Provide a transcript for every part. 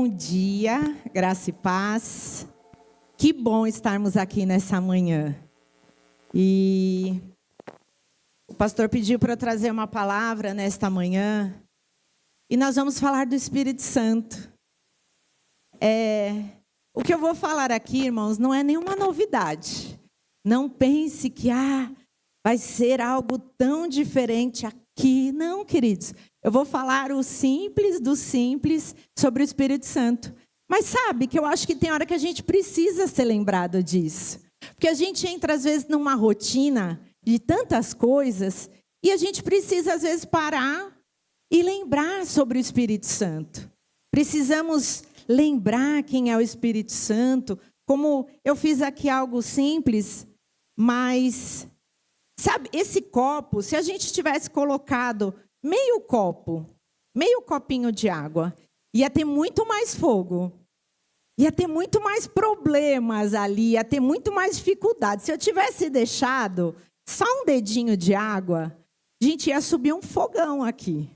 Bom dia, graça e paz. Que bom estarmos aqui nessa manhã. E o pastor pediu para eu trazer uma palavra nesta manhã. E nós vamos falar do Espírito Santo. O que eu vou falar aqui, irmãos, não é nenhuma novidade. Não pense que vai ser algo tão diferente aqui. Não, queridos. Eu vou falar o simples do simples sobre o Espírito Santo. Mas sabe que eu acho que tem hora que a gente precisa ser lembrado disso. Porque a gente entra, às vezes, numa rotina de tantas coisas e a gente precisa, às vezes, parar e lembrar sobre o Espírito Santo. Precisamos lembrar quem é o Espírito Santo. Como eu fiz aqui algo simples, mas, sabe, esse copo, se a gente tivesse colocado meio copinho de água, ia ter muito mais fogo, ia ter muito mais problemas ali, ia ter muito mais dificuldade. Se eu tivesse deixado só um dedinho de água, a gente ia subir um fogão aqui.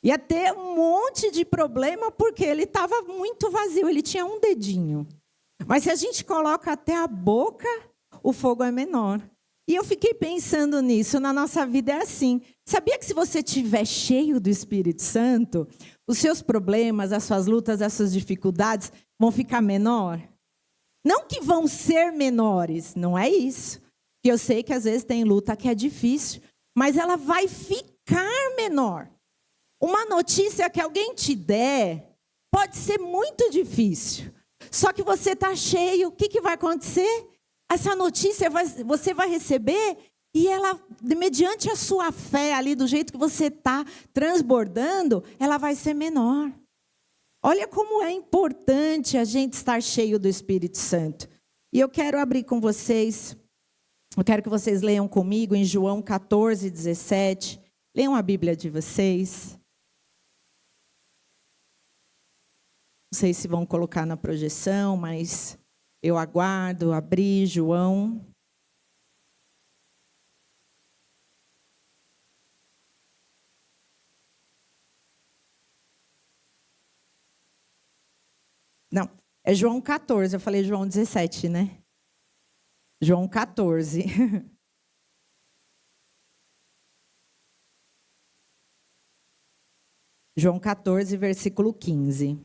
Ia ter um monte de problema porque ele estava muito vazio, ele tinha um dedinho. Mas se a gente coloca até a boca, o fogo é menor. E eu fiquei pensando nisso, na nossa vida é assim. Sabia que se você estiver cheio do Espírito Santo, os seus problemas, as suas lutas, as suas dificuldades vão ficar menor? Não que vão ser menores, não é isso. Porque eu sei que às vezes tem luta que é difícil, mas ela vai ficar menor. Uma notícia que alguém te der pode ser muito difícil. Só que você está cheio, o que vai acontecer? Essa notícia você vai receber e ela, mediante a sua fé ali, do jeito que você está transbordando, ela vai ser menor. Olha como é importante a gente estar cheio do Espírito Santo. E eu quero abrir com vocês, eu quero que vocês leiam comigo em João 14, 17. Leiam a Bíblia de vocês. Não sei se vão colocar na projeção, mas eu aguardo, abrir João. Não, é João 14, eu falei João 17, né? João 14. João 14, versículo 15.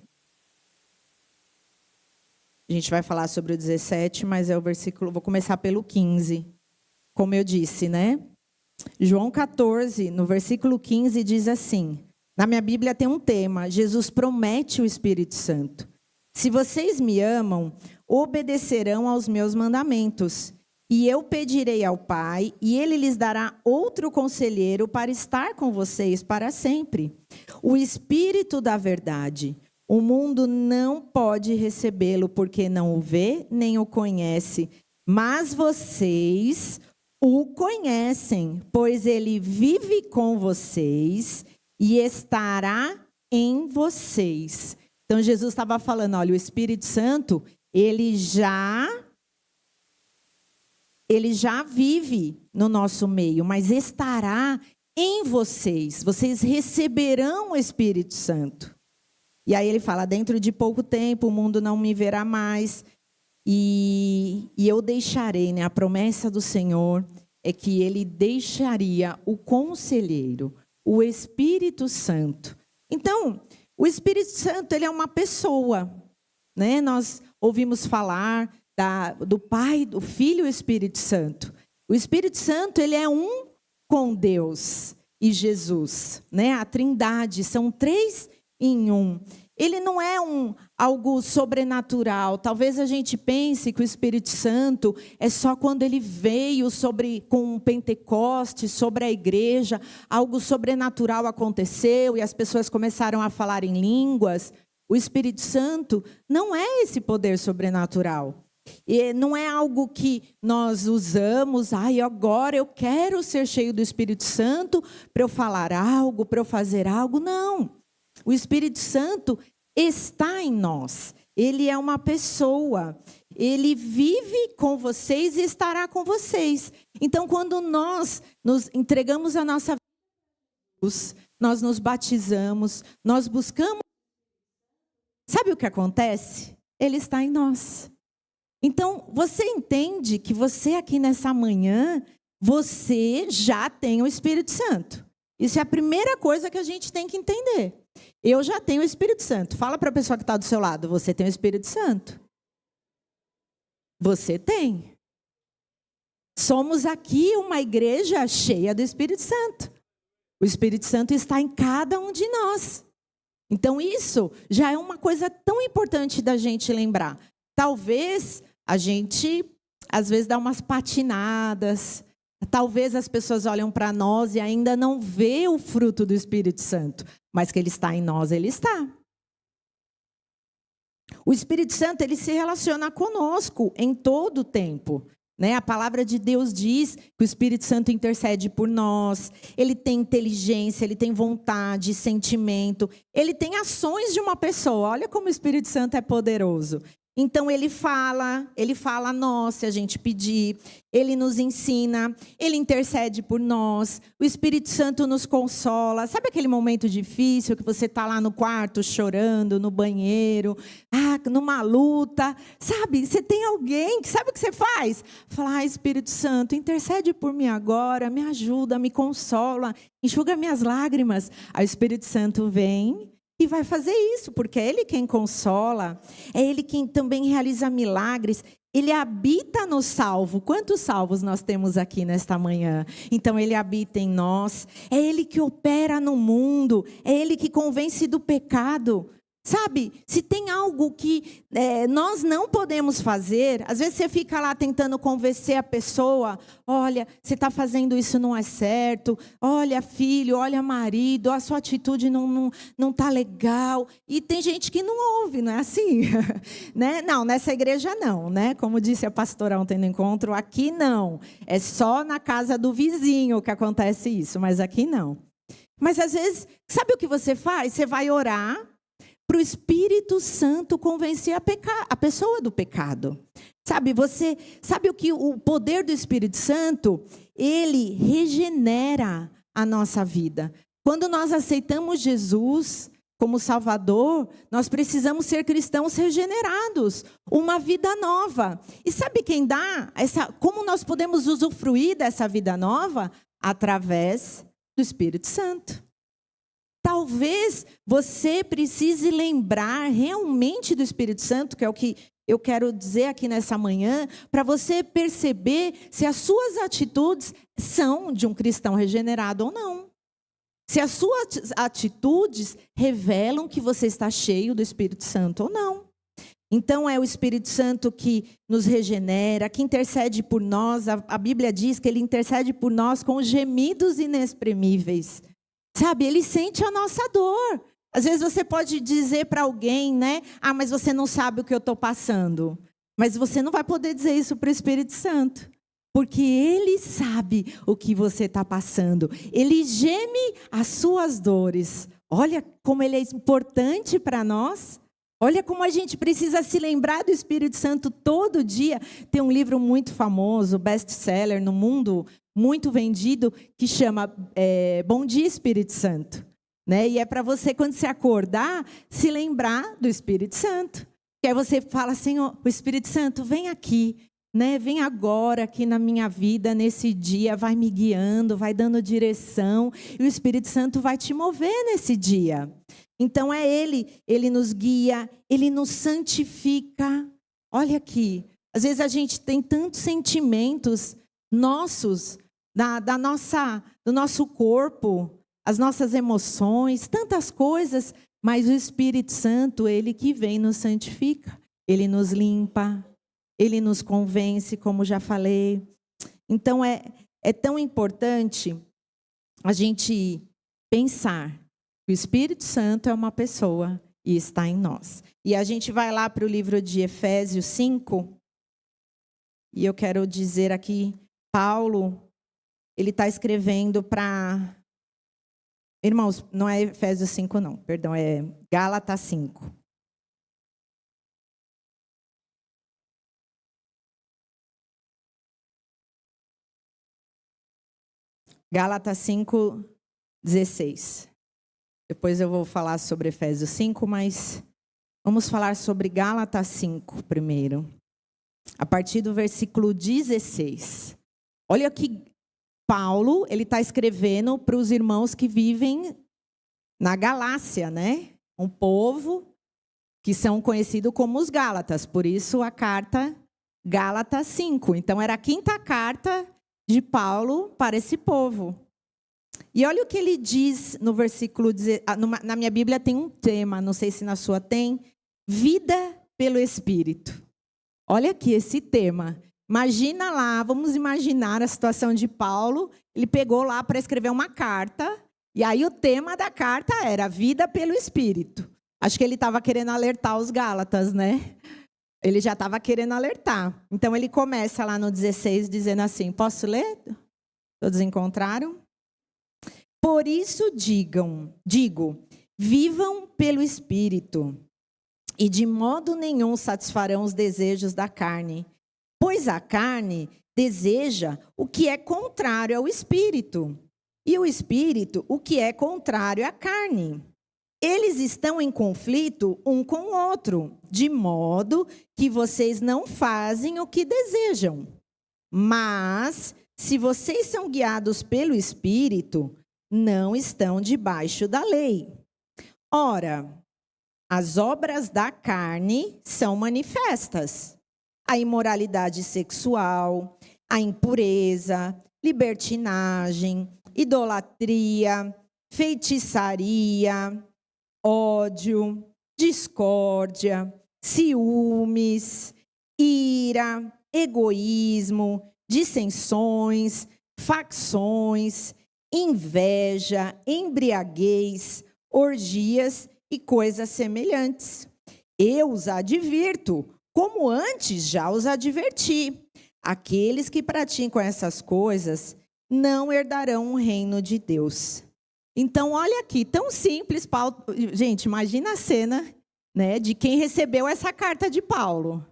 A gente vai falar sobre o 17, mas é o versículo, vou começar pelo 15. Como eu disse, né? João 14, no versículo 15, diz assim. Na minha Bíblia tem um tema, Jesus promete o Espírito Santo. Se vocês me amam, obedecerão aos meus mandamentos. E eu pedirei ao Pai, e Ele lhes dará outro conselheiro para estar com vocês para sempre. O Espírito da verdade. O mundo não pode recebê-lo porque não o vê nem o conhece. Mas vocês o conhecem, pois ele vive com vocês e estará em vocês. Então Jesus estava falando, olha, o Espírito Santo, ele já vive no nosso meio, mas estará em vocês. Vocês receberão o Espírito Santo. E aí ele fala, dentro de pouco tempo o mundo não me verá mais e eu deixarei, né? A promessa do Senhor é que ele deixaria o conselheiro, o Espírito Santo. Então, o Espírito Santo, ele é uma pessoa, né? Nós ouvimos falar do Pai, do Filho e do Espírito Santo. O Espírito Santo, ele é um com Deus e Jesus, né? A Trindade, são três em um. Ele não é algo sobrenatural. Talvez a gente pense que o Espírito Santo é só quando ele veio com Pentecostes, sobre a igreja, algo sobrenatural aconteceu e as pessoas começaram a falar em línguas. O Espírito Santo não é esse poder sobrenatural. E não é algo que nós usamos, agora eu quero ser cheio do Espírito Santo para eu falar algo, para eu fazer algo. Não. O Espírito Santo está em nós. Ele é uma pessoa. Ele vive com vocês e estará com vocês. Então, quando nós nos entregamos a nossa vida, nós nos batizamos, nós buscamos sabe o que acontece? Ele está em nós. Então, você entende que você aqui nessa manhã, você já tem o Espírito Santo. Isso é a primeira coisa que a gente tem que entender. Eu já tenho o Espírito Santo. Fala para a pessoa que está do seu lado, você tem o Espírito Santo. Você tem. Somos aqui uma igreja cheia do Espírito Santo. O Espírito Santo está em cada um de nós. Então isso já é uma coisa tão importante da gente lembrar. Talvez a gente, às vezes, dá umas patinadas. Talvez as pessoas olham para nós e ainda não vê o fruto do Espírito Santo. Mas que ele está em nós, ele está. O Espírito Santo, ele se relaciona conosco em todo o tempo. Né? A palavra de Deus diz que o Espírito Santo intercede por nós. Ele tem inteligência, ele tem vontade, sentimento. Ele tem ações de uma pessoa. Olha como o Espírito Santo é poderoso. Então ele fala a nós se a gente pedir, ele nos ensina, ele intercede por nós, o Espírito Santo nos consola. Sabe aquele momento difícil que você está lá no quarto chorando, no banheiro, numa luta, sabe? Você tem alguém que sabe o que você faz? Fala, Espírito Santo, intercede por mim agora, me ajuda, me consola, enxuga minhas lágrimas. Aí o Espírito Santo vem e vai fazer isso, porque é Ele quem consola, é Ele quem também realiza milagres. Ele habita no salvo. Quantos salvos nós temos aqui nesta manhã? Então Ele habita em nós, é Ele que opera no mundo, é Ele que convence do pecado. Sabe, se tem algo que nós não podemos fazer, às vezes você fica lá tentando convencer a pessoa, olha, você está fazendo isso, não é certo, olha filho, olha marido, a sua atitude não está legal, e tem gente que não ouve, não é assim? Né? Não, nessa igreja não, né? Como disse a pastora ontem no encontro, aqui não, é só na casa do vizinho que acontece isso, mas aqui não. Mas às vezes, sabe o que você faz? Você vai orar, para o Espírito Santo convencer a pessoa do pecado. Sabe, você sabe o poder do Espírito Santo? Ele regenera a nossa vida. Quando nós aceitamos Jesus como Salvador, nós precisamos ser cristãos regenerados, uma vida nova. E sabe quem dá como nós podemos usufruir dessa vida nova? Através do Espírito Santo. Talvez você precise lembrar realmente do Espírito Santo, que é o que eu quero dizer aqui nessa manhã, para você perceber se as suas atitudes são de um cristão regenerado ou não. Se as suas atitudes revelam que você está cheio do Espírito Santo ou não. Então é o Espírito Santo que nos regenera, que intercede por nós. A Bíblia diz que ele intercede por nós com gemidos inexprimíveis. Sabe, ele sente a nossa dor. Às vezes você pode dizer para alguém, né? Mas você não sabe o que eu estou passando. Mas você não vai poder dizer isso para o Espírito Santo. Porque ele sabe o que você está passando. Ele geme as suas dores. Olha como ele é importante para nós. Olha como a gente precisa se lembrar do Espírito Santo todo dia. Tem um livro muito famoso, best-seller no mundo, muito vendido, que chama Bom Dia, Espírito Santo. Né? E é para você, quando você acordar, se lembrar do Espírito Santo. Que aí você fala assim, o Espírito Santo, vem aqui, né? Vem agora aqui na minha vida, nesse dia, vai me guiando, vai dando direção, e o Espírito Santo vai te mover nesse dia. Então é ele nos guia, ele nos santifica. Olha aqui, às vezes a gente tem tantos sentimentos nossos, do nosso corpo, as nossas emoções, tantas coisas, mas o Espírito Santo, ele que vem nos santifica, ele nos limpa, ele nos convence, como já falei. Então é tão importante a gente pensar que o Espírito Santo é uma pessoa e está em nós. E a gente vai lá para o livro de Efésios 5, e eu quero dizer aqui, Paulo, ele está escrevendo para... Irmãos, não é Efésios 5 não, perdão, é Gálatas 5. Gálatas 5, 16. Depois eu vou falar sobre Efésios 5, mas Vamos falar sobre Gálatas 5 primeiro, a partir do versículo 16. Olha que Paulo, ele está escrevendo para os irmãos que vivem na Galácia, né? Um povo que são conhecidos como os Gálatas, por isso a carta Gálatas 5. Então, era a quinta carta de Paulo para esse povo. E olha o que ele diz no versículo... Na minha Bíblia tem um tema, não sei se na sua tem, vida pelo Espírito. Olha aqui esse tema. Imagina lá, vamos imaginar a situação de Paulo. Ele pegou lá para escrever uma carta, e aí o tema da carta era vida pelo Espírito. Acho que ele estava querendo alertar os Gálatas, né? Ele já estava querendo alertar. Então, ele começa lá no 16, dizendo assim, posso ler? Todos encontraram? Por isso digo, vivam pelo Espírito, e de modo nenhum satisfarão os desejos da carne, pois a carne deseja o que é contrário ao Espírito, e o Espírito o que é contrário à carne. Eles estão em conflito um com o outro, de modo que vocês não fazem o que desejam. Mas, se vocês são guiados pelo Espírito, não estão debaixo da lei. Ora, as obras da carne são manifestas: a imoralidade sexual, a impureza, libertinagem, idolatria, feitiçaria, ódio, discórdia, ciúmes, ira, egoísmo, dissensões, facções, inveja, embriaguez, orgias e coisas semelhantes. Eu os advirto, como antes já os adverti. Aqueles que praticam essas coisas não herdarão o reino de Deus. Então, olha aqui, tão simples, Paulo. Gente, imagina a cena, né, de quem recebeu essa carta de Paulo.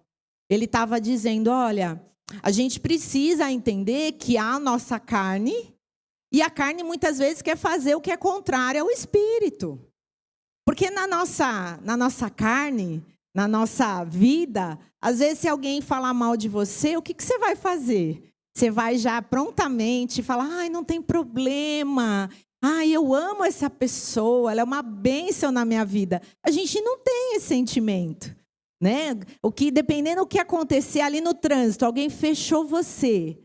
Ele estava dizendo, olha, a gente precisa entender que há a nossa carne, e a carne muitas vezes quer fazer o que é contrário ao Espírito. Porque na nossa carne, na nossa vida, às vezes se alguém falar mal de você, o que você vai fazer? Você vai já prontamente falar, ai, não tem problema, ai, eu amo essa pessoa, ela é uma bênção na minha vida. A gente não tem esse sentimento, né? Dependendo do que acontecer ali no trânsito, alguém fechou você.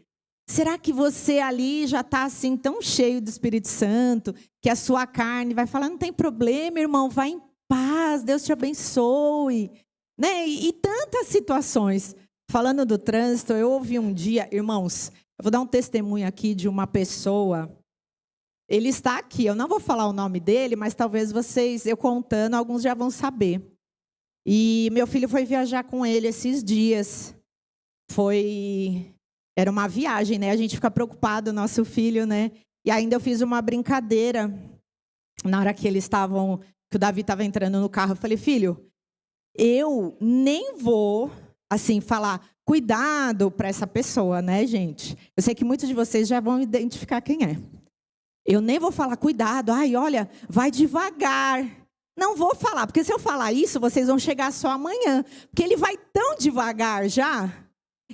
Será que você ali já está assim tão cheio do Espírito Santo, que a sua carne vai falar, não tem problema, irmão, vai em paz, Deus te abençoe, né? E tantas situações. Falando do trânsito, eu ouvi um dia, irmãos, eu vou dar um testemunho aqui de uma pessoa. Ele está aqui, eu não vou falar o nome dele, mas talvez vocês, eu contando, alguns já vão saber. E meu filho foi viajar com ele esses dias. Era uma viagem, né? A gente fica preocupado, nosso filho, né? E ainda eu fiz uma brincadeira. Na hora que que o Davi estava entrando no carro, eu falei, filho, eu nem vou, assim, falar, cuidado para essa pessoa, né, gente? Eu sei que muitos de vocês já vão identificar quem é. Eu nem vou falar, cuidado, ai, olha, vai devagar. Não vou falar, porque se eu falar isso, vocês vão chegar só amanhã. Porque ele vai tão devagar já,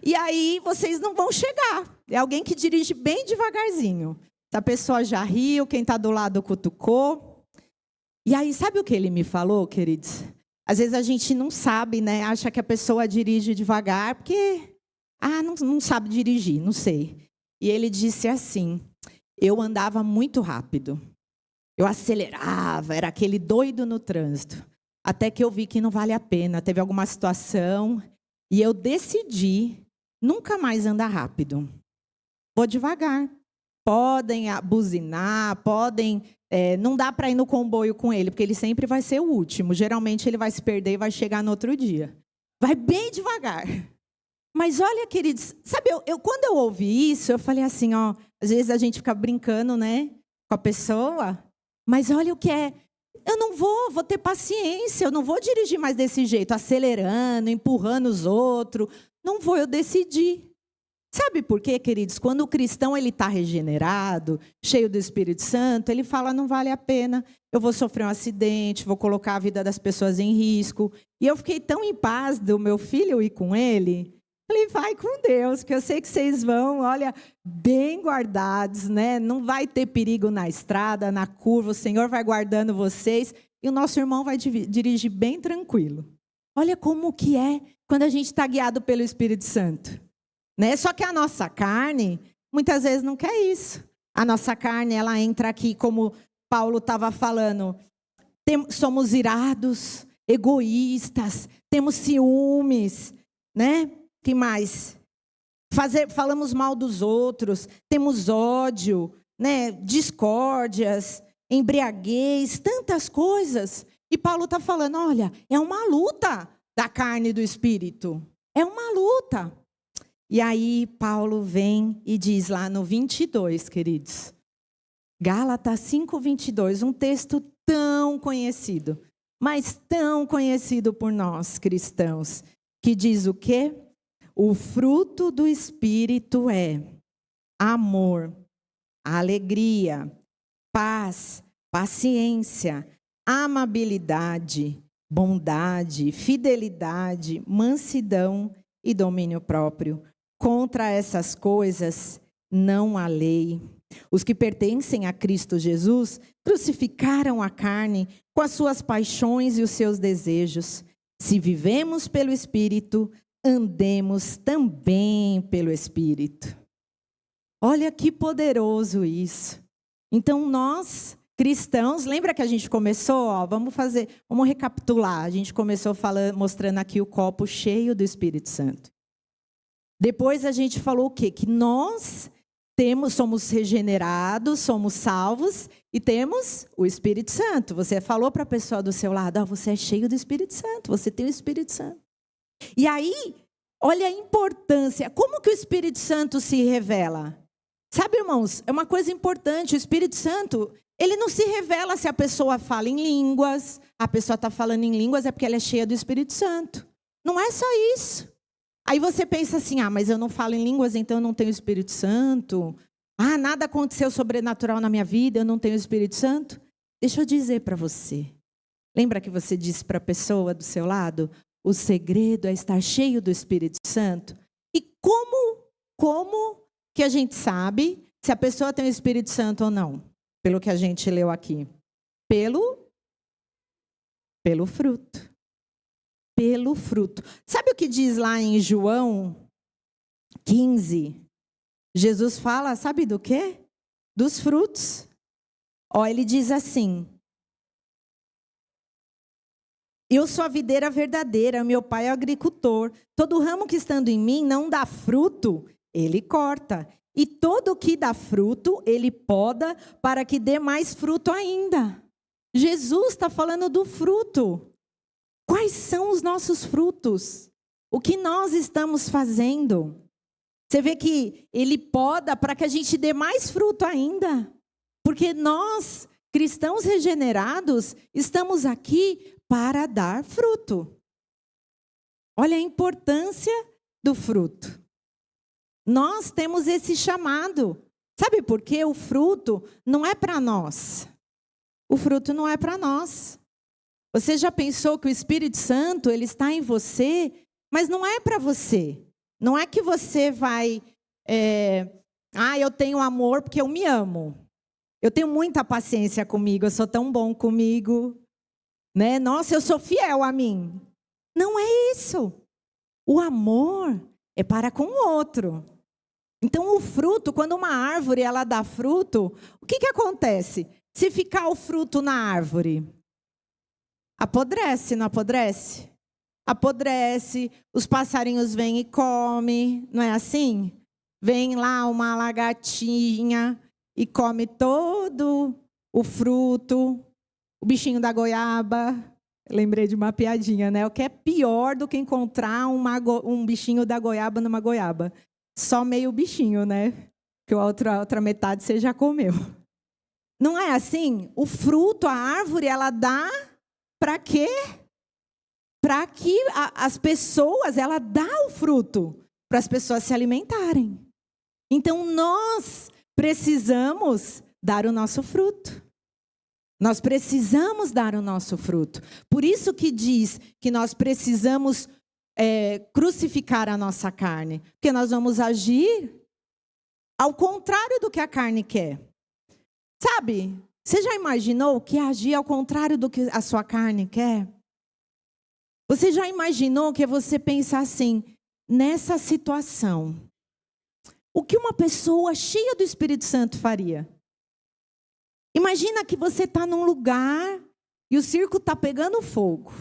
e aí vocês não vão chegar. É alguém que dirige bem devagarzinho. A pessoa já riu, quem está do lado cutucou. E aí, sabe o que ele me falou, queridos? Às vezes a gente não sabe, né? Acha que a pessoa dirige devagar, porque não sabe dirigir, não sei. E ele disse assim, eu andava muito rápido. Eu acelerava, era aquele doido no trânsito. Até que eu vi que não vale a pena. Teve alguma situação e eu decidi nunca mais andar rápido. Vou devagar. Podem buzinar, podem... não dá para ir no comboio com ele, porque ele sempre vai ser o último. Geralmente ele vai se perder e vai chegar no outro dia. Vai bem devagar. Mas olha, queridos, sabe, quando eu ouvi isso, eu falei assim, ó, às vezes a gente fica brincando, né, com a pessoa, mas olha o que é. Eu não vou ter paciência, eu não vou dirigir mais desse jeito, acelerando, empurrando os outros. Não vou, eu decidi. Sabe por quê, queridos? Quando o cristão está regenerado, cheio do Espírito Santo, ele fala, não vale a pena, eu vou sofrer um acidente, vou colocar a vida das pessoas em risco. E eu fiquei tão em paz do meu filho ir com ele. Falei, vai com Deus, que eu sei que vocês vão, olha, bem guardados, né? Não vai ter perigo na estrada, na curva, o Senhor vai guardando vocês e o nosso irmão vai dirigir bem tranquilo. Olha como que é quando a gente está guiado pelo Espírito Santo, né? Só que a nossa carne, muitas vezes não quer isso. A nossa carne, ela entra aqui, como Paulo estava falando, somos irados, egoístas, temos ciúmes, né? Que mais? Falamos mal dos outros, temos ódio, né? Discórdias, embriaguez, tantas coisas. E Paulo está falando, olha, é uma luta da carne e do espírito. É uma luta. E aí Paulo vem e diz lá no 22, queridos. Gálatas 5:22, um texto tão conhecido, mas tão conhecido por nós cristãos, que diz o quê? O fruto do Espírito é amor, alegria, paz, paciência, amabilidade, bondade, fidelidade, mansidão e domínio próprio. Contra essas coisas não há lei. Os que pertencem a Cristo Jesus crucificaram a carne com as suas paixões e os seus desejos. Se vivemos pelo Espírito, andemos também pelo Espírito. Olha que poderoso isso. Então nós, cristãos, lembra que a gente começou? Vamos recapitular. A gente começou mostrando aqui o copo cheio do Espírito Santo. Depois a gente falou o quê? Que nós somos regenerados, somos salvos e temos o Espírito Santo. Você falou para a pessoa do seu lado, você é cheio do Espírito Santo, você tem o Espírito Santo. E aí, olha a importância, como que o Espírito Santo se revela? Sabe, irmãos, é uma coisa importante, o Espírito Santo, ele não se revela se a pessoa fala em línguas, a pessoa está falando em línguas é porque ela é cheia do Espírito Santo. Não é só isso. Aí você pensa assim, mas eu não falo em línguas, então eu não tenho o Espírito Santo. Nada aconteceu sobrenatural na minha vida, eu não tenho o Espírito Santo. Deixa eu dizer para você. Lembra que você disse para a pessoa do seu lado? O segredo é estar cheio do Espírito Santo. E como que a gente sabe se a pessoa tem o Espírito Santo ou não? Pelo que a gente leu aqui. Pelo fruto. Pelo fruto. Sabe o que diz lá em João 15? Jesus fala, sabe do quê? Dos frutos. Ele diz assim: eu sou a videira verdadeira, meu pai é o agricultor. Todo ramo que estando em mim não dá fruto, ele corta. E todo que dá fruto, ele poda para que dê mais fruto ainda. Jesus está falando do fruto. Quais são os nossos frutos? O que nós estamos fazendo? Você vê que ele poda para que a gente dê mais fruto ainda. Porque nós, cristãos regenerados, estamos aqui para dar fruto. Olha a importância do fruto. Nós temos esse chamado. Sabe por quê? O fruto não é para nós. O fruto não é para nós. Você já pensou que o Espírito Santo, ele está em você, mas não é para você. Não é que você vai... eu tenho amor porque eu me amo. Eu tenho muita paciência comigo, eu sou tão bom comigo. Né? Nossa, eu sou fiel a mim. Não é isso. O amor é para com o outro. Então, o fruto, quando uma árvore ela dá fruto, o que acontece? Se ficar o fruto na árvore, apodrece, não apodrece? Apodrece, os passarinhos vêm e comem, não é assim? Vem lá uma lagartinha e come todo o fruto. O bichinho da goiaba, lembrei de uma piadinha, né? O que é pior do que encontrar um bichinho da goiaba numa goiaba? Só meio bichinho, né? Que a outra metade você já comeu. Não é assim? O fruto, a árvore, ela dá para quê? Para que as pessoas, ela dá o fruto. para as pessoas se alimentarem. Então, nós precisamos dar o nosso fruto. Nós precisamos dar o nosso fruto. Por isso que diz que nós precisamos crucificar a nossa carne. Porque nós vamos agir ao contrário do que a carne quer. Sabe? Você já imaginou que agir ao contrário do que a sua carne quer? Você já imaginou que você pensa assim, nessa situação, o que uma pessoa cheia do Espírito Santo faria? Imagina que você está num lugar e o circo está pegando fogo.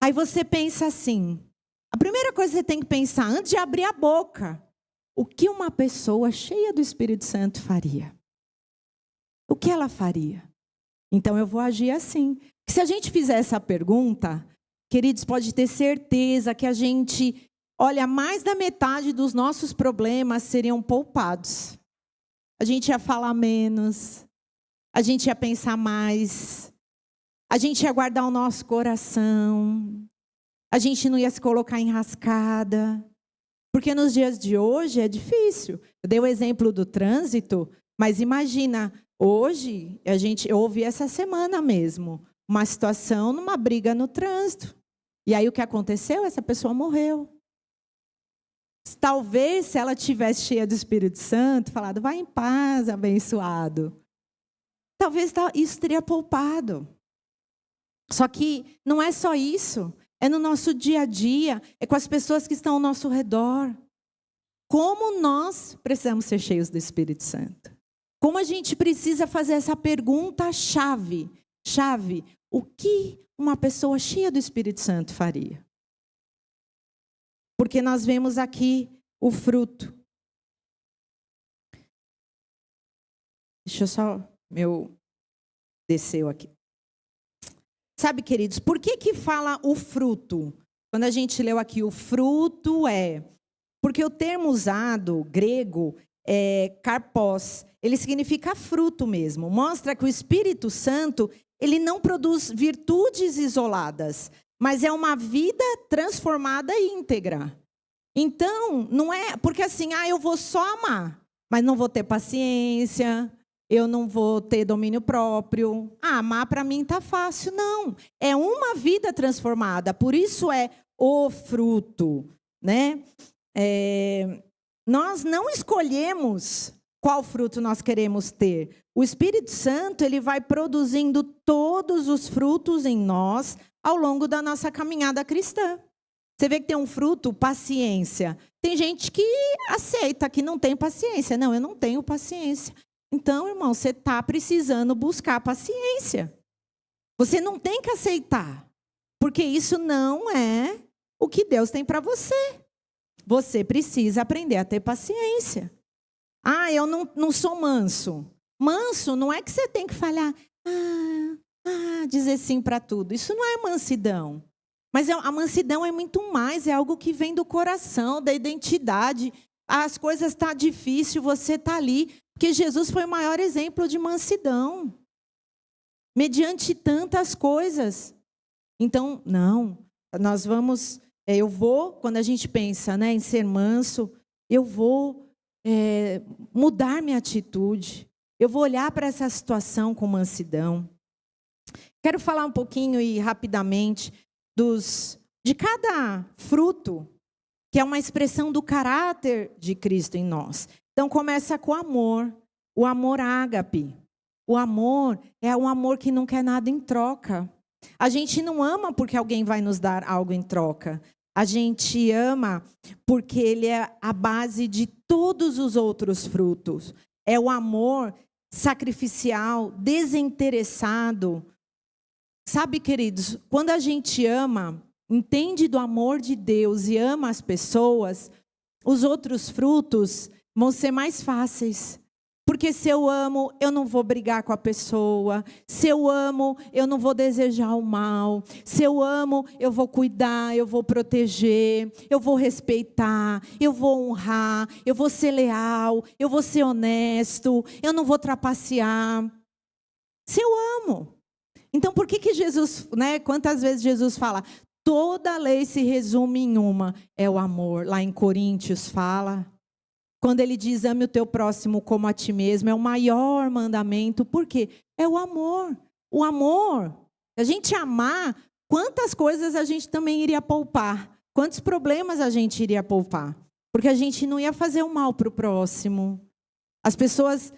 Aí você pensa assim, a primeira coisa que você tem que pensar, antes de abrir a boca, o que uma pessoa cheia do Espírito Santo faria? O que ela faria? Então eu vou agir assim. Se a gente fizer essa pergunta, queridos, pode ter certeza que a gente, olha, mais da metade dos nossos problemas seriam poupados. A gente ia falar menos, a gente ia pensar mais, a gente ia guardar o nosso coração, a gente não ia se colocar em rascada. Porque nos dias de hoje é difícil. Eu dei o exemplo do trânsito, mas imagina, hoje, eu ouvi essa semana mesmo, uma situação numa briga no trânsito. E aí o que aconteceu? Essa pessoa morreu. Talvez se ela tivesse cheia do Espírito Santo, falado, vai em paz, abençoado. Talvez isso teria poupado. Só que não é só isso. É no nosso dia a dia, é com as pessoas que estão ao nosso redor. Como nós precisamos ser cheios do Espírito Santo? Como a gente precisa fazer essa pergunta-chave? O que uma pessoa cheia do Espírito Santo faria? Porque nós vemos aqui o fruto. Deixa eu só... Desceu aqui. Sabe, queridos, por que fala o fruto? Quando a gente leu aqui, o fruto porque o termo usado, grego, é karpos. Ele significa fruto mesmo. Mostra que o Espírito Santo, ele não produz virtudes isoladas, mas é uma vida transformada e íntegra. Então, não é... Porque assim, eu vou só amar, mas não vou ter paciência... Eu não vou ter domínio próprio. Amar para mim está fácil. Não. É uma vida transformada. Por isso é o fruto. Né? Nós não escolhemos qual fruto nós queremos ter. O Espírito Santo ele vai produzindo todos os frutos em nós ao longo da nossa caminhada cristã. Você vê que tem um fruto, paciência. Tem gente que aceita que não tem paciência. Não, eu não tenho paciência. Então, irmão, você está precisando buscar paciência. Você não tem que aceitar, porque isso não é o que Deus tem para você. Você precisa aprender a ter paciência. Eu não sou manso. Manso não é que você tem que falar, dizer sim para tudo. Isso não é mansidão. Mas a mansidão é muito mais, é algo que vem do coração, da identidade. As coisas estão difíceis, você está ali. Porque Jesus foi o maior exemplo de mansidão. Mediante tantas coisas. Então, não. Nós vamos... quando a gente pensa em ser manso, eu vou mudar minha atitude. Eu vou olhar para essa situação com mansidão. Quero falar um pouquinho e rapidamente de cada fruto, que é uma expressão do caráter de Cristo em nós. Então, começa com o amor ágape. O amor é um amor que não quer nada em troca. A gente não ama porque alguém vai nos dar algo em troca. A gente ama porque ele é a base de todos os outros frutos. É o amor sacrificial, desinteressado. Sabe, queridos, quando a gente ama, entende do amor de Deus e ama as pessoas, os outros frutos vão ser mais fáceis. Porque se eu amo, eu não vou brigar com a pessoa. Se eu amo, eu não vou desejar o mal. Se eu amo, eu vou cuidar, eu vou proteger, eu vou respeitar, eu vou honrar, eu vou ser leal, eu vou ser honesto, eu não vou trapacear. Se eu amo. Então, por que Jesus, quantas vezes Jesus fala, Toda a lei se resume em uma, é o amor. Lá em Coríntios fala, quando ele diz, ame o teu próximo como a ti mesmo, é o maior mandamento. Por quê? É o amor. O amor, se a gente amar, quantas coisas a gente também iria poupar? Quantos problemas a gente iria poupar? Porque a gente não ia fazer o mal para o próximo. As pessoas,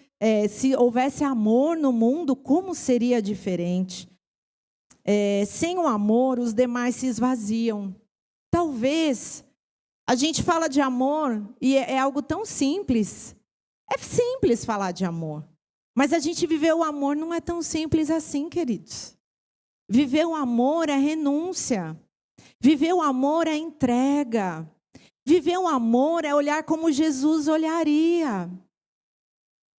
se houvesse amor no mundo, como seria diferente? Sem o amor, os demais se esvaziam. Talvez, a gente fala de amor e é algo tão simples. É simples falar de amor. Mas a gente viver o amor não é tão simples assim, queridos. Viver o amor é renúncia. Viver o amor é entrega. Viver o amor é olhar como Jesus olharia.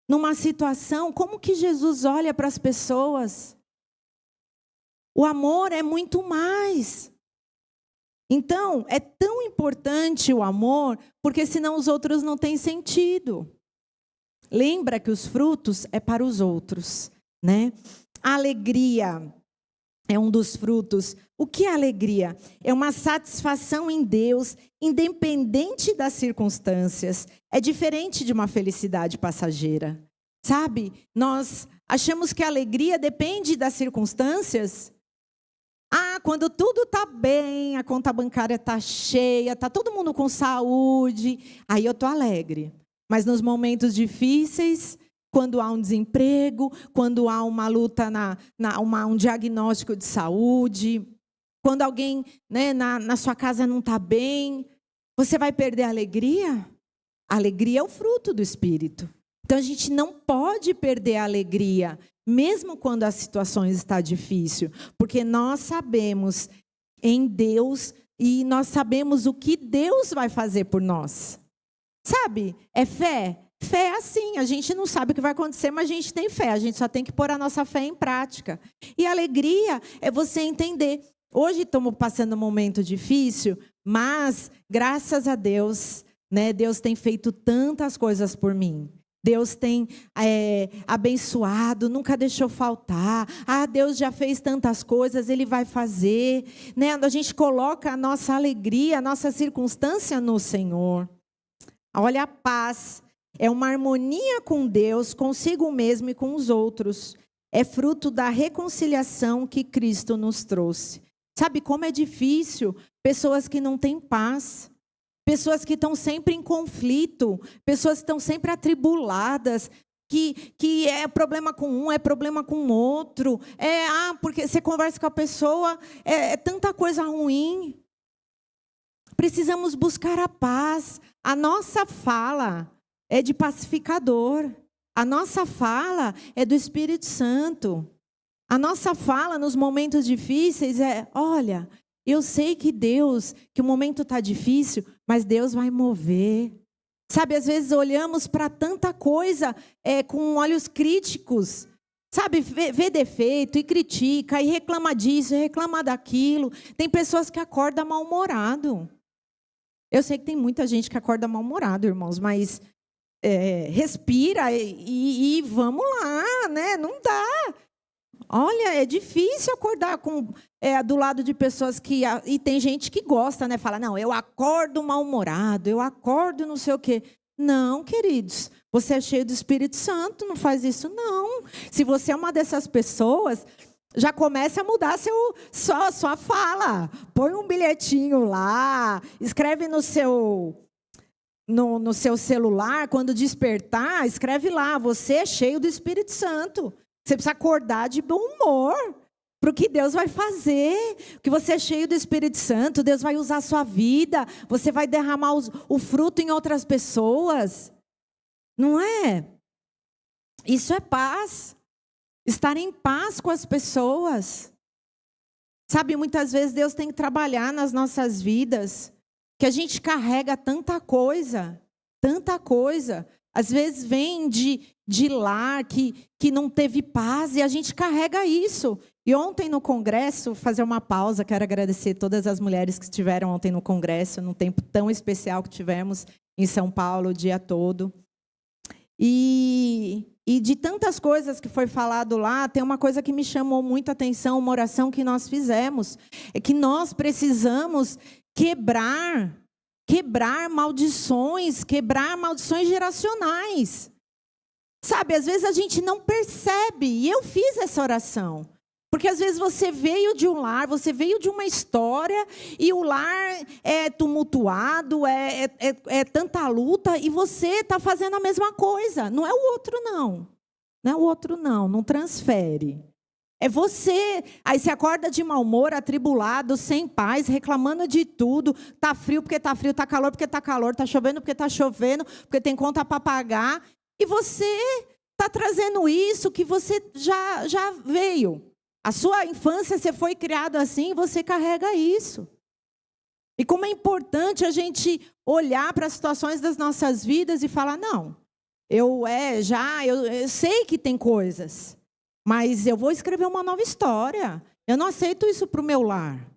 Numa situação, como que Jesus olha para as pessoas? O amor é muito mais. Então, é tão importante o amor, porque senão os outros não têm sentido. Lembra que os frutos é para os outros, né? A alegria é um dos frutos. O que é alegria? É uma satisfação em Deus, independente das circunstâncias. É diferente de uma felicidade passageira. Sabe? Nós achamos que a alegria depende das circunstâncias. Quando tudo está bem, a conta bancária está cheia, está todo mundo com saúde, aí eu estou alegre. Mas nos momentos difíceis, quando há um desemprego, quando há uma luta, um diagnóstico de saúde, quando alguém, né, na sua casa não está bem, você vai perder a alegria? A alegria é o fruto do Espírito. Então a gente não pode perder a alegria, mesmo quando a situação está difícil, porque nós sabemos em Deus e nós sabemos o que Deus vai fazer por nós. Sabe? É fé. Fé é assim, a gente não sabe o que vai acontecer, mas a gente tem fé, a gente só tem que pôr a nossa fé em prática. E a alegria é você entender. Hoje estamos passando um momento difícil, mas graças a Deus, né, Deus tem feito tantas coisas por mim. Deus tem abençoado, nunca deixou faltar. Deus já fez tantas coisas, Ele vai fazer. Né? A gente coloca a nossa alegria, a nossa circunstância no Senhor. Olha, a paz é uma harmonia com Deus, consigo mesmo e com os outros. É fruto da reconciliação que Cristo nos trouxe. Sabe como é difícil? Pessoas que não têm paz. Pessoas que estão sempre em conflito, pessoas que estão sempre atribuladas, que é problema com um, é problema com o outro. Porque você conversa com a pessoa, é tanta coisa ruim. Precisamos buscar a paz. A nossa fala é de pacificador. A nossa fala é do Espírito Santo. A nossa fala nos momentos difíceis olha, eu sei que que o momento está difícil, mas Deus vai mover. Sabe, às vezes olhamos para tanta coisa com olhos críticos. Sabe, vê defeito e critica, e reclama disso, e reclama daquilo. Tem pessoas que acordam mal-humorado. Eu sei que tem muita gente que acorda mal-humorado, irmãos, mas respira e vamos lá, né? Não dá. Olha, é difícil acordar do lado de pessoas e tem gente que gosta, né? Fala, não, eu acordo mal-humorado, eu acordo não sei o quê. Não, queridos, você é cheio do Espírito Santo, não faz isso não. Se você é uma dessas pessoas, já começa a mudar sua fala. Põe um bilhetinho lá, escreve no seu celular, quando despertar, escreve lá, você é cheio do Espírito Santo. Você precisa acordar de bom humor para o que Deus vai fazer. Que você é cheio do Espírito Santo, Deus vai usar a sua vida, você vai derramar o fruto em outras pessoas. Não é? Isso é paz. Estar em paz com as pessoas. Sabe, muitas vezes Deus tem que trabalhar nas nossas vidas, que a gente carrega tanta coisa. Às vezes vem de lar que não teve paz e a gente carrega isso. E ontem no congresso, fazer uma pausa, quero agradecer todas as mulheres que estiveram ontem no congresso, num tempo tão especial que tivemos em São Paulo o dia todo. E de tantas coisas que foi falado lá, tem uma coisa que me chamou muita atenção, uma oração que nós fizemos, é que nós precisamos quebrar maldições geracionais. Sabe, às vezes a gente não percebe, e eu fiz essa oração. Porque às vezes você veio de um lar, você veio de uma história, e o lar é tumultuado, é tanta luta, e você está fazendo a mesma coisa. Não é o outro, não. Não é o outro, não. Não transfere. É você. Aí você acorda de mau humor, atribulado, sem paz, reclamando de tudo. Está frio porque está frio, está calor porque está calor, está chovendo porque está chovendo, porque tem conta para pagar. E você está trazendo isso que você já veio. A sua infância, você foi criado assim, você carrega isso. E como é importante a gente olhar para as situações das nossas vidas e falar, não, eu sei que tem coisas, mas eu vou escrever uma nova história. Eu não aceito isso para o meu lar.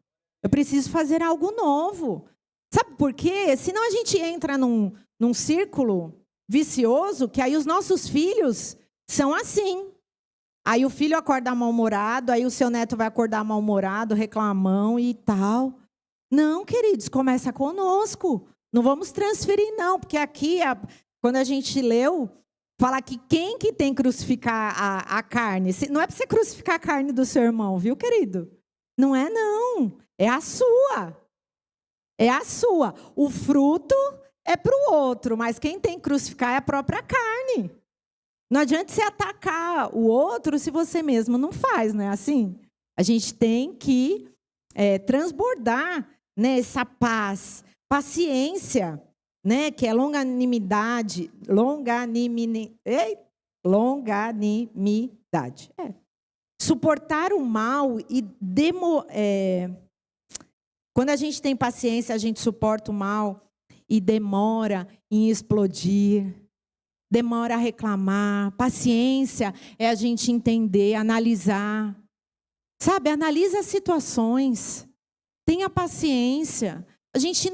Eu preciso fazer algo novo. Sabe por quê? Senão a gente entra num círculo vicioso, que aí os nossos filhos são assim. Aí o filho acorda mal-humorado, aí o seu neto vai acordar mal-humorado, reclamão e tal. Não, queridos, começa conosco. Não vamos transferir, não, porque aqui, quando a gente leu, fala que quem que tem que crucificar a carne? Não é para você crucificar a carne do seu irmão, viu, querido? Não é, não. É a sua. É a sua. O fruto é para o outro, mas quem tem que crucificar é a própria carne. Não adianta você atacar o outro se você mesmo não faz, não é assim? A gente tem que transbordar, né, essa paz, paciência, né, que é longanimidade. Suportar o mal e quando a gente tem paciência, a gente suporta o mal e demora em explodir. Demora a reclamar. Paciência é a gente entender, analisar. Sabe, analisa as situações. Tenha paciência. A gente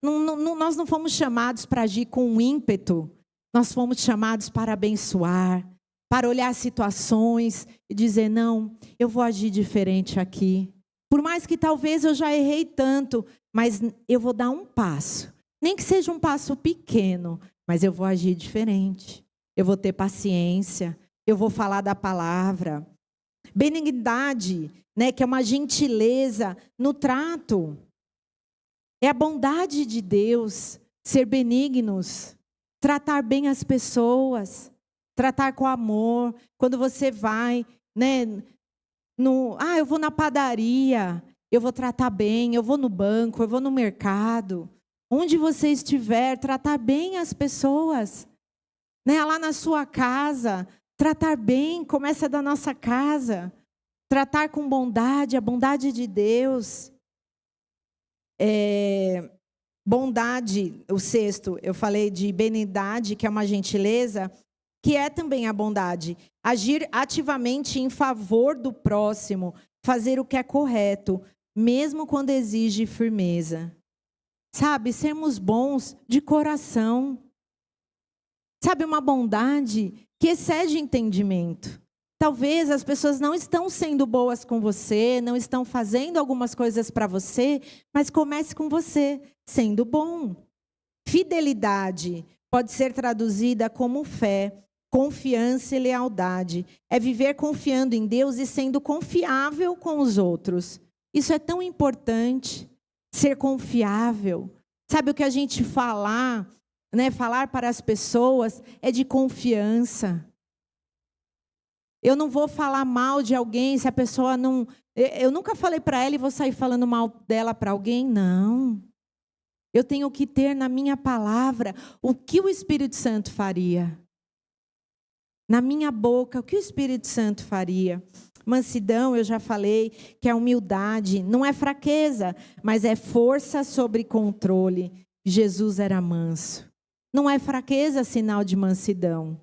nós não fomos chamados para agir com ímpeto. Nós fomos chamados para abençoar, para olhar situações e dizer, não, eu vou agir diferente aqui. Por mais que talvez eu já errei tanto, mas eu vou dar um passo. Nem que seja um passo pequeno, mas eu vou agir diferente. Eu vou ter paciência. Eu vou falar da palavra. Benignidade, né, que é uma gentileza no trato. É a bondade de Deus, ser benignos, tratar bem as pessoas, tratar com amor. Quando você vai, né, eu vou na padaria, eu vou tratar bem, eu vou no banco, eu vou no mercado. Onde você estiver, tratar bem as pessoas. Né? Lá na sua casa, tratar bem, começa da nossa casa. Tratar com bondade, a bondade de Deus. Bondade, o sexto, eu falei de benignidade, que é uma gentileza, que é também a bondade. Agir ativamente em favor do próximo, fazer o que é correto, mesmo quando exige firmeza. Sabe, sermos bons de coração. Sabe, uma bondade que excede entendimento. Talvez as pessoas não estão sendo boas com você, não estão fazendo algumas coisas para você, mas comece com você, sendo bom. Fidelidade pode ser traduzida como fé, confiança e lealdade. É viver confiando em Deus e sendo confiável com os outros. Isso é tão importante. Ser confiável. Sabe o que a gente falar, né? Falar para as pessoas é de confiança. Eu não vou falar mal de alguém se a pessoa não... Eu nunca falei para ela e vou sair falando mal dela para alguém, não. Eu tenho que ter na minha palavra o que o Espírito Santo faria. Na minha boca, o que o Espírito Santo faria. Mansidão, eu já falei, que é humildade, não é fraqueza, mas é força sobre controle. Jesus era manso. Não é fraqueza sinal de mansidão,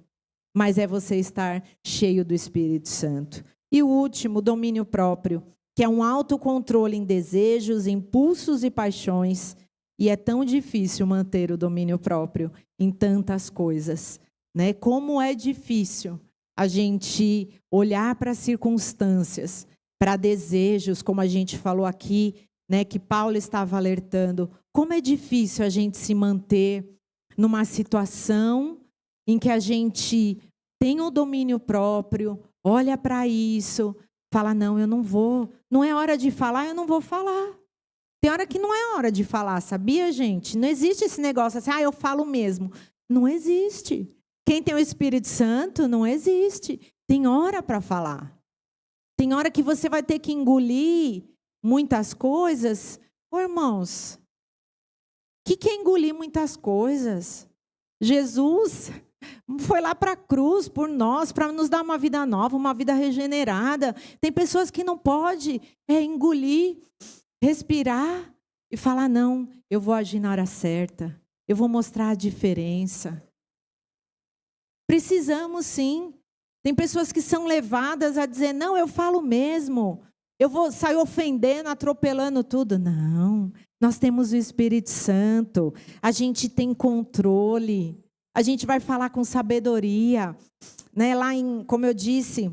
mas é você estar cheio do Espírito Santo. E o último, domínio próprio, que é um autocontrole em desejos, impulsos e paixões. E é tão difícil manter o domínio próprio em tantas coisas. né? Como é difícil a gente olhar para circunstâncias, para desejos, como a gente falou aqui, né, que Paulo estava alertando. Como é difícil a gente se manter numa situação em que a gente tem o domínio próprio, olha para isso, fala, não, eu não vou. Não é hora de falar, eu não vou falar. Tem hora que não é hora de falar, sabia, gente? Não existe esse negócio assim, eu falo mesmo. Não existe. Quem tem o Espírito Santo, não existe. Tem hora para falar. Tem hora que você vai ter que engolir muitas coisas. Ô, irmãos, o que é engolir muitas coisas? Jesus foi lá para a cruz por nós, para nos dar uma vida nova, uma vida regenerada. Tem pessoas que não podem engolir, respirar e falar, não, eu vou agir na hora certa. Eu vou mostrar a diferença. Precisamos sim. Tem pessoas que são levadas a dizer, não, eu falo mesmo. Eu vou sair ofendendo, atropelando tudo. Não, nós temos o Espírito Santo. A gente tem controle. A gente vai falar com sabedoria. Né? Lá em, como eu disse,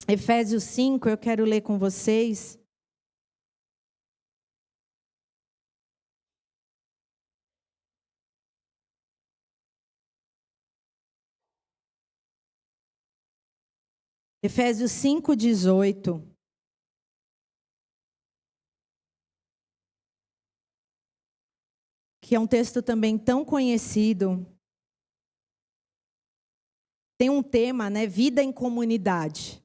Efésios 5, eu quero ler com vocês. Efésios 5, 18. Que é um texto também tão conhecido. Tem um tema, né? Vida em comunidade.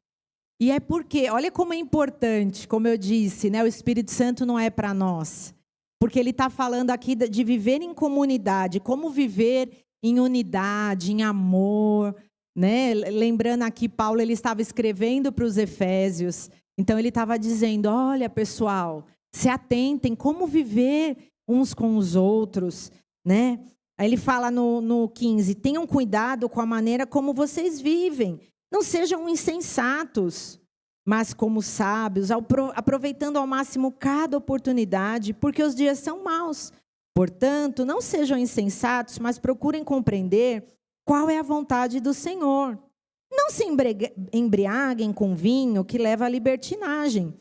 E é porque, olha como é importante, como eu disse, né? O Espírito Santo não é para nós. Porque ele está falando aqui de viver em comunidade, como viver em unidade, em amor, né? Lembrando aqui, Paulo ele estava escrevendo para os Efésios, então ele estava dizendo, olha pessoal, se atentem, como viver uns com os outros, né? Aí ele fala no 15, tenham cuidado com a maneira como vocês vivem, não sejam insensatos, mas como sábios, aproveitando ao máximo cada oportunidade, porque os dias são maus. Portanto, não sejam insensatos, mas procurem compreender qual é a vontade do Senhor. Não se embriaguem com vinho que leva à libertinagem,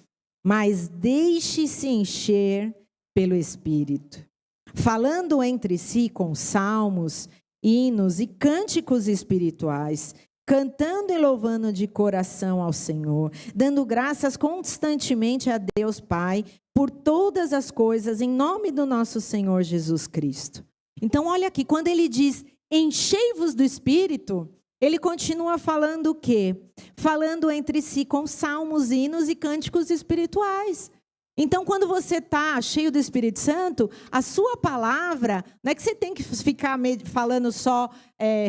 mas deixe-se encher pelo Espírito, falando entre si com salmos, hinos e cânticos espirituais, cantando e louvando de coração ao Senhor, dando graças constantemente a Deus Pai por todas as coisas, em nome do nosso Senhor Jesus Cristo. Então, olha aqui, quando ele diz, enchei-vos do Espírito, ele continua falando o quê? Falando entre si com salmos, hinos e cânticos espirituais. Então, quando você está cheio do Espírito Santo, a sua palavra, não é que você tem que ficar falando só,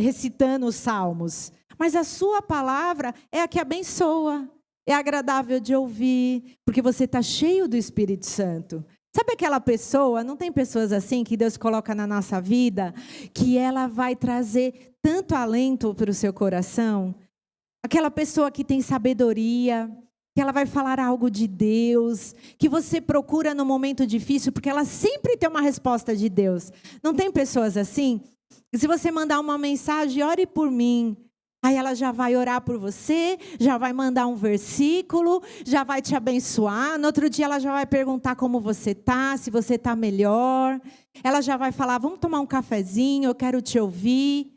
recitando os salmos, mas a sua palavra é a que abençoa, é agradável de ouvir, porque você está cheio do Espírito Santo. Sabe aquela pessoa, não tem pessoas assim que Deus coloca na nossa vida, que ela vai trazer tanto alento para o seu coração? Aquela pessoa que tem sabedoria, que ela vai falar algo de Deus, que você procura no momento difícil, porque ela sempre tem uma resposta de Deus. Não tem pessoas assim? Se você mandar uma mensagem, ore por mim. Aí ela já vai orar por você, já vai mandar um versículo, já vai te abençoar. No outro dia ela já vai perguntar como você está, se você está melhor. Ela já vai falar, vamos tomar um cafezinho, eu quero te ouvir.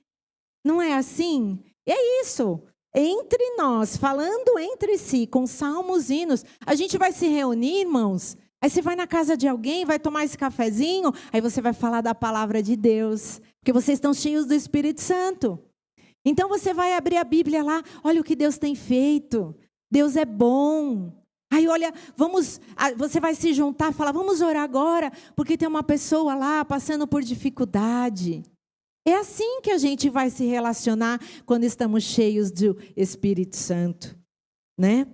Não é assim? É isso. Entre nós, falando entre si, com salmos, hinos, a gente vai se reunir, irmãos. Aí você vai na casa de alguém, vai tomar esse cafezinho, aí você vai falar da palavra de Deus, porque vocês estão cheios do Espírito Santo. Então você vai abrir a Bíblia lá, olha o que Deus tem feito, Deus é bom. Aí olha, você vai se juntar e falar, vamos orar agora, porque tem uma pessoa lá passando por dificuldade. É assim que a gente vai se relacionar quando estamos cheios do Espírito Santo, né?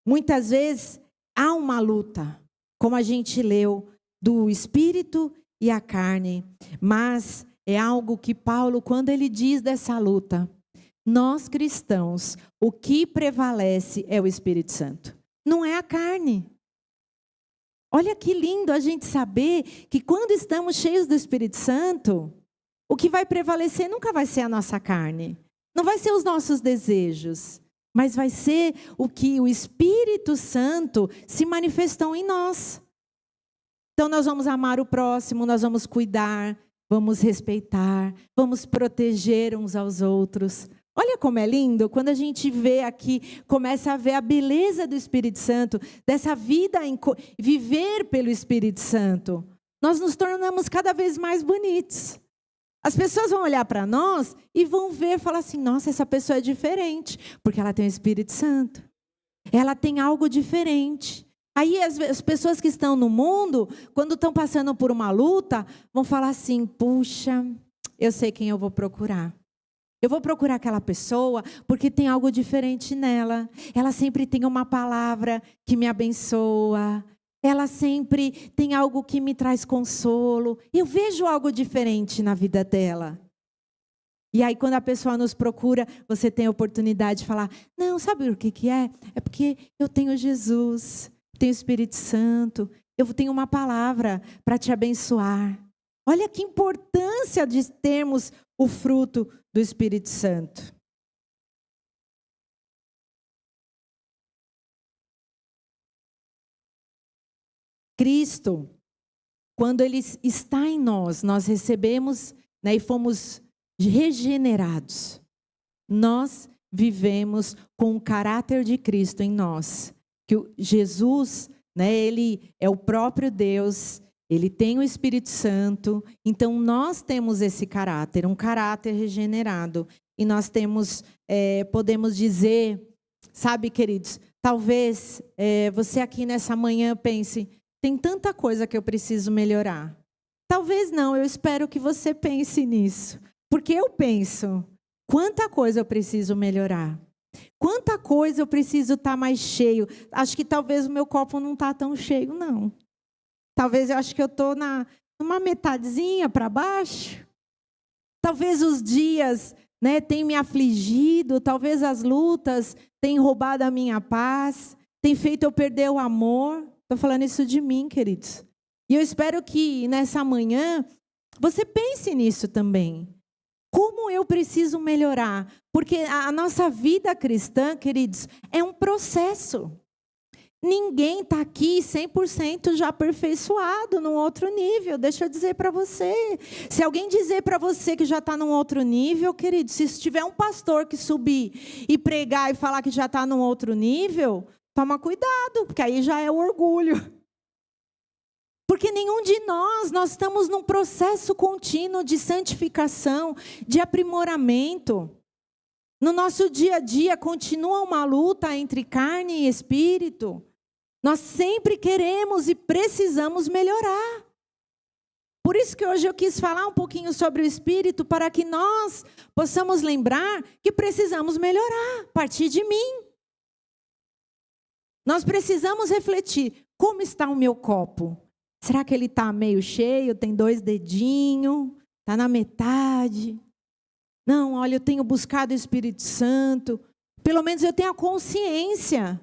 Muitas vezes há uma luta, como a gente leu, do Espírito e a carne, mas é algo que Paulo, quando ele diz dessa luta, nós cristãos, o que prevalece é o Espírito Santo, não é a carne. Olha que lindo a gente saber que quando estamos cheios do Espírito Santo, o que vai prevalecer nunca vai ser a nossa carne. Não vai ser os nossos desejos, mas vai ser o que o Espírito Santo se manifestou em nós. Então nós vamos amar o próximo, nós vamos cuidar, vamos respeitar, vamos proteger uns aos outros. Olha como é lindo, quando a gente vê aqui, começa a ver a beleza do Espírito Santo, dessa vida em viver pelo Espírito Santo. Nós nos tornamos cada vez mais bonitos. As pessoas vão olhar para nós e vão ver, falar assim, nossa, essa pessoa é diferente, porque ela tem o Espírito Santo. Ela tem algo diferente. Aí as pessoas que estão no mundo, quando estão passando por uma luta, vão falar assim, puxa, eu sei quem eu vou procurar. Eu vou procurar aquela pessoa porque tem algo diferente nela. Ela sempre tem uma palavra que me abençoa. Ela sempre tem algo que me traz consolo. Eu vejo algo diferente na vida dela. E aí quando a pessoa nos procura, você tem a oportunidade de falar, não, sabe o que é? É porque eu tenho Jesus, tenho o Espírito Santo, eu tenho uma palavra para te abençoar. Olha que importância de termos o fruto do Espírito Santo. Cristo, quando Ele está em nós, nós recebemos, né, e fomos regenerados. Nós vivemos com o caráter de Cristo em nós. Que Jesus, né, Ele é o próprio Deus, Ele tem o Espírito Santo, então nós temos esse caráter, um caráter regenerado. E nós temos, podemos dizer, sabe, queridos, talvez você aqui nessa manhã pense, tem tanta coisa que eu preciso melhorar. Talvez não, eu espero que você pense nisso. Porque eu penso, quanta coisa eu preciso melhorar. Quanta coisa eu preciso estar mais cheio. Acho que talvez o meu copo não está tão cheio, não. Talvez eu acho que eu estou numa metadezinha para baixo. Talvez os dias, né, tenham me afligido. Talvez as lutas tenham roubado a minha paz. Tenham feito eu perder o amor. Estou falando isso de mim, queridos. E eu espero que nessa manhã você pense nisso também. Como eu preciso melhorar? Porque a nossa vida cristã, queridos, é um processo. Ninguém está aqui 100% já aperfeiçoado num outro nível. Deixa eu dizer para você. Se alguém dizer para você que já está num outro nível, querido, se tiver um pastor que subir e pregar e falar que já está num outro nível, toma cuidado, porque aí já é o orgulho. Porque nenhum de nós estamos num processo contínuo de santificação, de aprimoramento. No nosso dia a dia continua uma luta entre carne e espírito. Nós sempre queremos e precisamos melhorar. Por isso que hoje eu quis falar um pouquinho sobre o espírito, para que nós possamos lembrar que precisamos melhorar, a partir de mim. Nós precisamos refletir, como está o meu copo? Será que ele está meio cheio, tem 2 dedinhos, está na metade? Não, olha, eu tenho buscado o Espírito Santo. Pelo menos eu tenho a consciência.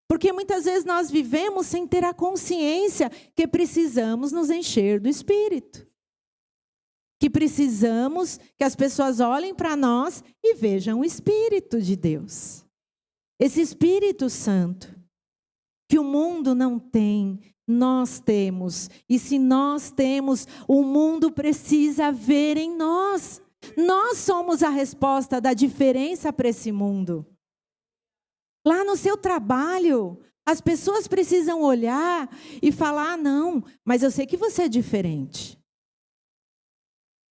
Porque muitas vezes nós vivemos sem ter a consciência que precisamos nos encher do Espírito. Que precisamos que as pessoas olhem para nós e vejam o Espírito de Deus. Esse Espírito Santo, que o mundo não tem, nós temos. E se nós temos, o mundo precisa ver em nós. Nós somos a resposta da diferença para esse mundo. Lá no seu trabalho, as pessoas precisam olhar e falar, não, mas eu sei que você é diferente.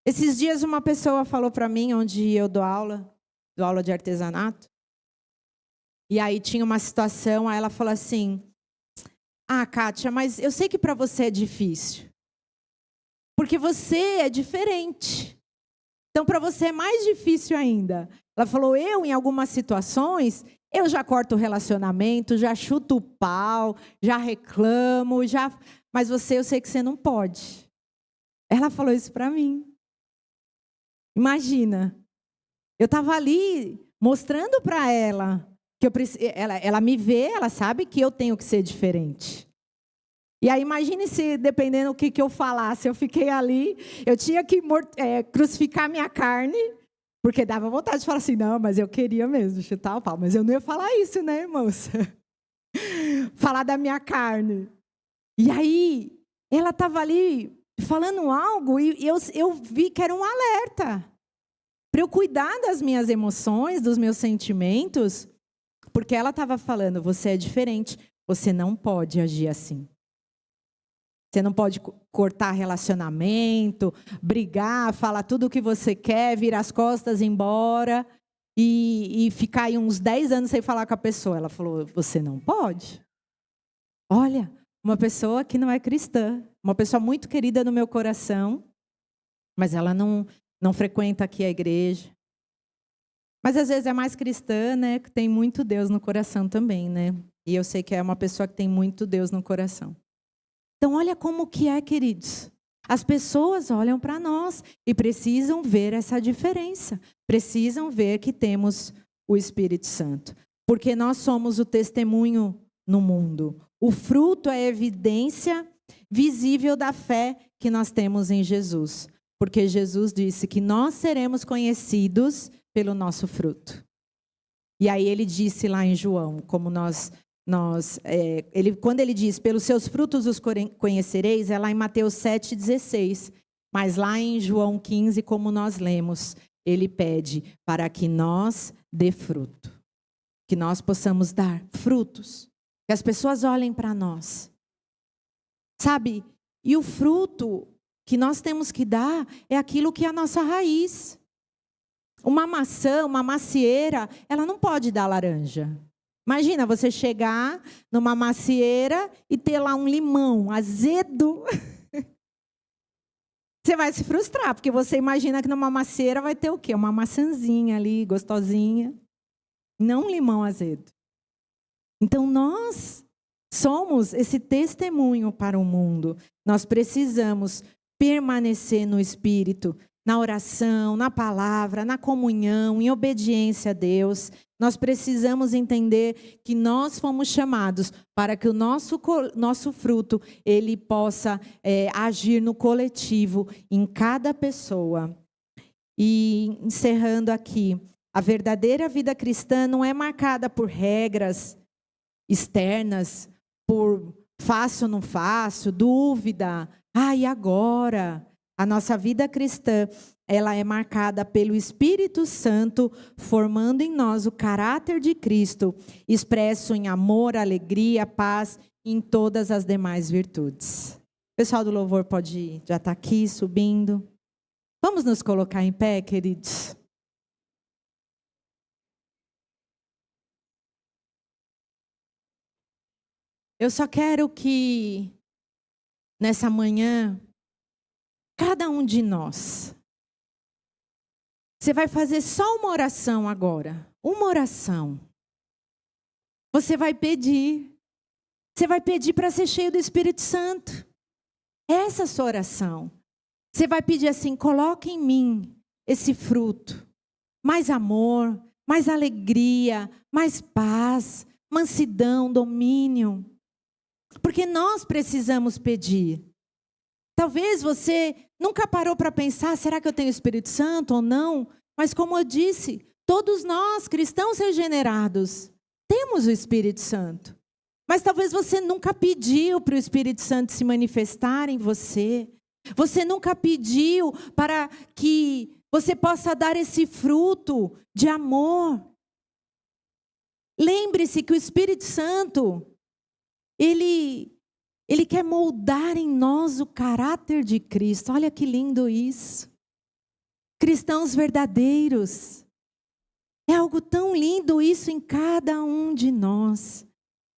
Esses dias uma pessoa falou para mim, onde eu dou aula de artesanato. E aí tinha uma situação, aí ela falou assim, Kátia, mas eu sei que para você é difícil. Porque você é diferente. Então, para você é mais difícil ainda. Ela falou, eu, em algumas situações, eu já corto o relacionamento, já chuto o pau, já reclamo, mas você, eu sei que você não pode. Ela falou isso para mim. Imagina. Eu estava ali mostrando para ela que ela me vê, ela sabe que eu tenho que ser diferente. E aí imagine se, dependendo do que eu falasse, eu fiquei ali, eu tinha que crucificar minha carne, porque dava vontade de falar assim, não, mas eu queria mesmo chutar o pau. Mas eu não ia falar isso, né, irmãos? Falar da minha carne. E aí, ela estava ali falando algo e eu vi que era um alerta. Para eu cuidar das minhas emoções, dos meus sentimentos, porque ela estava falando, você é diferente, você não pode agir assim. Você não pode cortar relacionamento, brigar, falar tudo o que você quer, virar as costas e ir embora e ficar aí uns 10 anos sem falar com a pessoa. Ela falou, você não pode. Olha, uma pessoa que não é cristã, uma pessoa muito querida no meu coração, mas ela não frequenta aqui a igreja. Mas às vezes é mais cristã, né? Que tem muito Deus no coração também, né? E eu sei que é uma pessoa que tem muito Deus no coração. Então, olha como que é, queridos. As pessoas olham para nós e precisam ver essa diferença. Precisam ver que temos o Espírito Santo. Porque nós somos o testemunho no mundo. O fruto é a evidência visível da fé que nós temos em Jesus. Porque Jesus disse que nós seremos conhecidos pelo nosso fruto. E aí ele disse lá em João, como quando ele diz, pelos seus frutos os conhecereis, é lá em Mateus 7,16. Mas lá em João 15, como nós lemos, ele pede para que nós dê fruto. Que nós possamos dar frutos. Que as pessoas olhem para nós. Sabe? E o fruto que nós temos que dar é aquilo que é a nossa raiz. Uma maçã, uma macieira, ela não pode dar laranja. Imagina você chegar numa macieira e ter lá um limão azedo. Você vai se frustrar, porque você imagina que numa macieira vai ter o quê? Uma maçãzinha ali, gostosinha. Não um limão azedo. Então, nós somos esse testemunho para o mundo. Nós precisamos permanecer no Espírito, na oração, na palavra, na comunhão, em obediência a Deus. Nós precisamos entender que nós fomos chamados para que o nosso fruto ele possa agir no coletivo, em cada pessoa. E encerrando aqui, a verdadeira vida cristã não é marcada por regras externas, por faço ou não faço, dúvida, e agora? A nossa vida cristã, ela é marcada pelo Espírito Santo, formando em nós o caráter de Cristo, expresso em amor, alegria, paz e em todas as demais virtudes. O pessoal do louvor pode já estar aqui subindo. Vamos nos colocar em pé, queridos? Eu só quero que nessa manhã cada um de nós, você vai fazer só uma oração agora. Uma oração. Você vai pedir. Você vai pedir para ser cheio do Espírito Santo. Essa é a sua oração. Você vai pedir assim, coloque em mim esse fruto. Mais amor, mais alegria, mais paz, mansidão, domínio. Porque nós precisamos pedir. Talvez você nunca parou para pensar, será que eu tenho o Espírito Santo ou não? Mas como eu disse, todos nós, cristãos regenerados, temos o Espírito Santo. Mas talvez você nunca pediu para o Espírito Santo se manifestar em você. Você nunca pediu para que você possa dar esse fruto de amor. Lembre-se que o Espírito Santo, Ele quer moldar em nós o caráter de Cristo. Olha que lindo isso. Cristãos verdadeiros. É algo tão lindo isso em cada um de nós.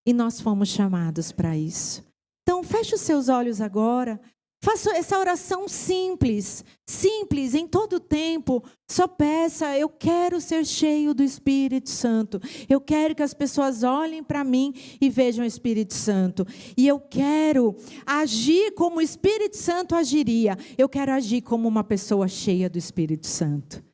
E nós fomos chamados para isso. Então, feche os seus olhos agora. Faça essa oração simples, simples, em todo tempo. Só peça, eu quero ser cheio do Espírito Santo. Eu quero que as pessoas olhem para mim e vejam o Espírito Santo. E eu quero agir como o Espírito Santo agiria. Eu quero agir como uma pessoa cheia do Espírito Santo.